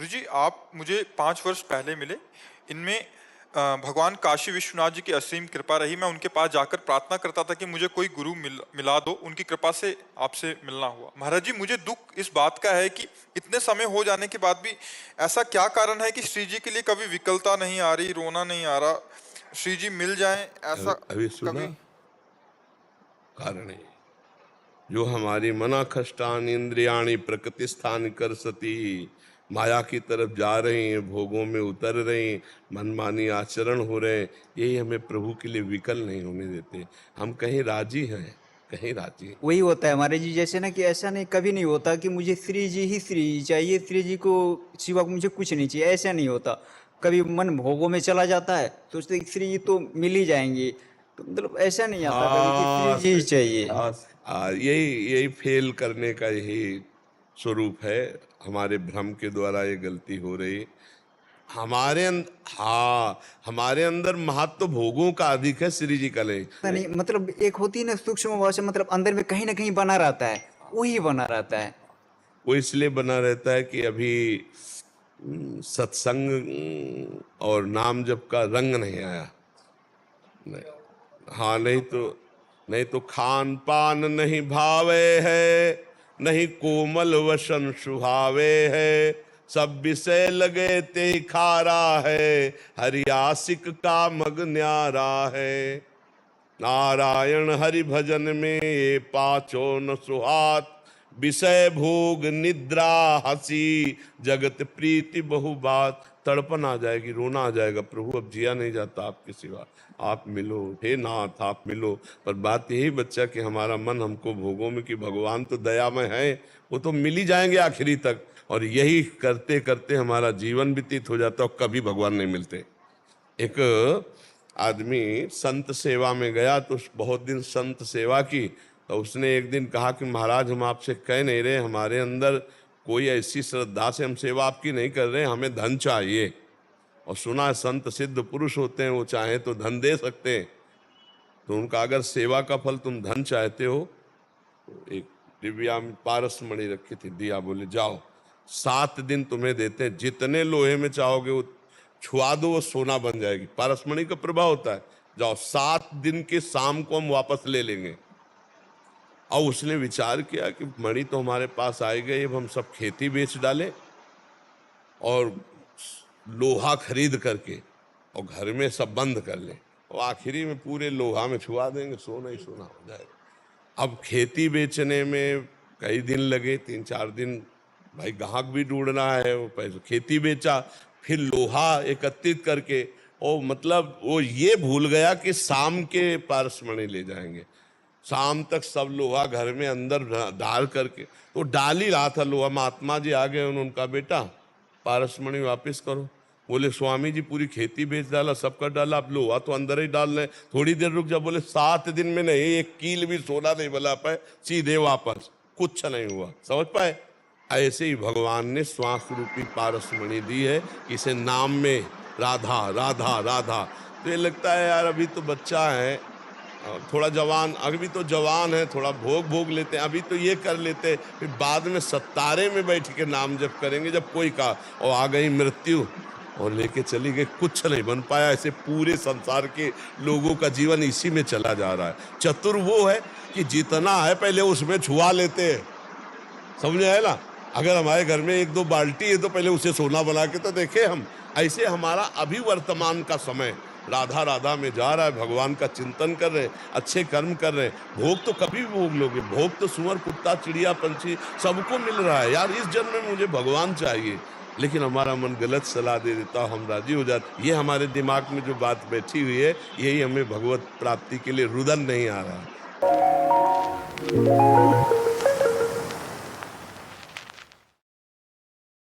गुरुजी, आप मुझे 5 वर्ष पहले मिले। इनमें भगवान काशी विश्वनाथ जी की असीम कृपा रही। मैं उनके पास जाकर प्रार्थना करता था कि मुझे कोई गुरु मिला दो। उनकी कृपा से आपसे मिलना हुआ। महाराज जी, मुझे दुख इस बात का है कि इतने समय हो जाने के बाद भी ऐसा क्या कारण है कि श्री जी के लिए कभी विकलता नहीं आ रही, रोना नहीं आ रहा। श्री जी मिल जाएं ऐसा अभी सुना कभी। कारण है जो हमारी मना खष्टान इंद्रियाणी प्रकृति स्थान कर सती, माया की तरफ जा रही हैं, भोगों में उतर रही हैं, मनमानी आचरण हो रहे हैं, यही हमें प्रभु के लिए विकल नहीं होने देते। हम कहीं राजी हैं, कहीं राजी हैं। वही होता है हमारे जी, जैसे ना कि ऐसा नहीं कभी नहीं होता कि मुझे श्री जी ही श्री जी चाहिए, श्री जी को सिवा मुझे कुछ नहीं चाहिए, ऐसा नहीं होता। कभी मन भोगों में चला जाता है, सोचते कि श्री जी तो मिल ही जाएंगे, तो मतलब ऐसा नहीं आता कभी कि श्री जी ही चाहिए। यही यही फेल करने का यही स्वरूप है। हमारे भ्रम के द्वारा ये गलती हो रही। हमारे अंदर महत्व भोगों का अधिक है, श्री जी का नहीं। नहीं मतलब एक होती है ना सूक्ष्म भाषा, मतलब अंदर में कहीं ना कहीं बना रहता है, वही बना रहता है। वो इसलिए बना रहता है कि अभी सत्संग और नाम जप का रंग नहीं आया। नहीं, हाँ, नहीं तो खान पान नहीं भावे है, नहीं कोमल वसन सुहावे है, सब विषय लगे ते खारा है, हरि आशिक का मग न्यारा है। नारायण हरि भजन में ये पाचो न सुहात, विषय भोग निद्रा हंसी, जगत प्रीति बहु बात। तड़पन आ जाएगी, रोना आ जाएगा, प्रभु अब जिया नहीं जाता आपके सिवा, आप मिलो, हे नाथ आप मिलो। पर बात यही बच्चा कि हमारा मन हमको भोगों में, कि भगवान तो दयामय है, वो तो मिल ही जाएंगे आखिरी तक। और यही करते करते हमारा जीवन व्यतीत हो जाता और कभी भगवान नहीं मिलते। एक आदमी संत सेवा में गया तो बहुत दिन संत सेवा की, तो उसने एक दिन कहा कि महाराज, हम आपसे कह नहीं रहे, हमारे अंदर कोई ऐसी श्रद्धा से हम सेवा आपकी नहीं कर रहे, हमें धन चाहिए। और सुना है संत सिद्ध पुरुष होते हैं, वो चाहे तो धन दे सकते हैं। तो उनका, अगर सेवा का फल तुम धन चाहते हो, तो एक दिव्या में पारस मणि रखी थी, दिया, बोले जाओ 7 दिन तुम्हें देते हैं, जितने लोहे में चाहोगे वो छुआ दो, वो सोना बन जाएगी। पारसमणि का प्रभाव होता है। जाओ 7 दिन के शाम को हम वापस ले लेंगे। और उसने विचार किया कि मणि तो हमारे पास आए गए, अब हम सब खेती बेच डाले और लोहा खरीद करके और घर में सब बंद कर ले, और आखिरी में पूरे लोहा में छुआ देंगे, सोना ही सोना हो जाएगा। अब खेती बेचने में कई दिन लगे, 3-4 दिन, भाई ग्राहक भी ढूंढना है, वो पैसे खेती बेचा, फिर लोहा एकत्रित करके, और मतलब वो ये भूल गया कि शाम के पारसमणि ले जाएंगे। शाम तक सब लोहा घर में अंदर डाल करके, तो डाल ही रहा था लोहा, महात्मा जी आ गए, उनका बेटा पारसमणि वापस करो। बोले स्वामी जी पूरी खेती बेच डाला, सब कर डाला, अब लोहा तो अंदर ही डाल रहे, थोड़ी देर रुक जा। बोले 7 दिन में नहीं, एक कील भी सोना नहीं बना पाए, सीधे वापस, कुछ नहीं हुआ। समझ पाए? ऐसे ही भगवान ने श्वास रूपी पारसमणि दी है, इसे नाम में राधा राधा राधा। तो ये लगता है यार अभी तो बच्चा है, थोड़ा जवान, अभी तो जवान है, थोड़ा भोग लेते हैं, अभी तो ये कर लेते हैं, फिर बाद में सत्तारे में बैठ के नाम जप करेंगे जब कोई का, और आ गई मृत्यु और लेके चली गई, कुछ नहीं बन पाया। ऐसे पूरे संसार के लोगों का जीवन इसी में चला जा रहा है। चतुर वो है कि जितना है पहले उसमें छुआ लेते हैं, समझ आए ना? अगर हमारे घर में 1-2 बाल्टी है तो पहले उसे सोना बना के तो देखे हम। ऐसे हमारा अभी वर्तमान का समय राधा राधा में जा रहा है, भगवान का चिंतन कर रहे हैं, अच्छे कर्म कर रहे हैं। भोग तो कभी भी भोग लोगे, भोग तो सुअर कुत्ता चिड़िया पंछी सबको मिल रहा है। यार इस जन्म में मुझे भगवान चाहिए, लेकिन हमारा मन गलत सलाह दे देता, हम राजी हो जाते। ये हमारे दिमाग में जो बात बैठी हुई है, यही हमें भगवत प्राप्ति के लिए रुदन नहीं आ रहा है।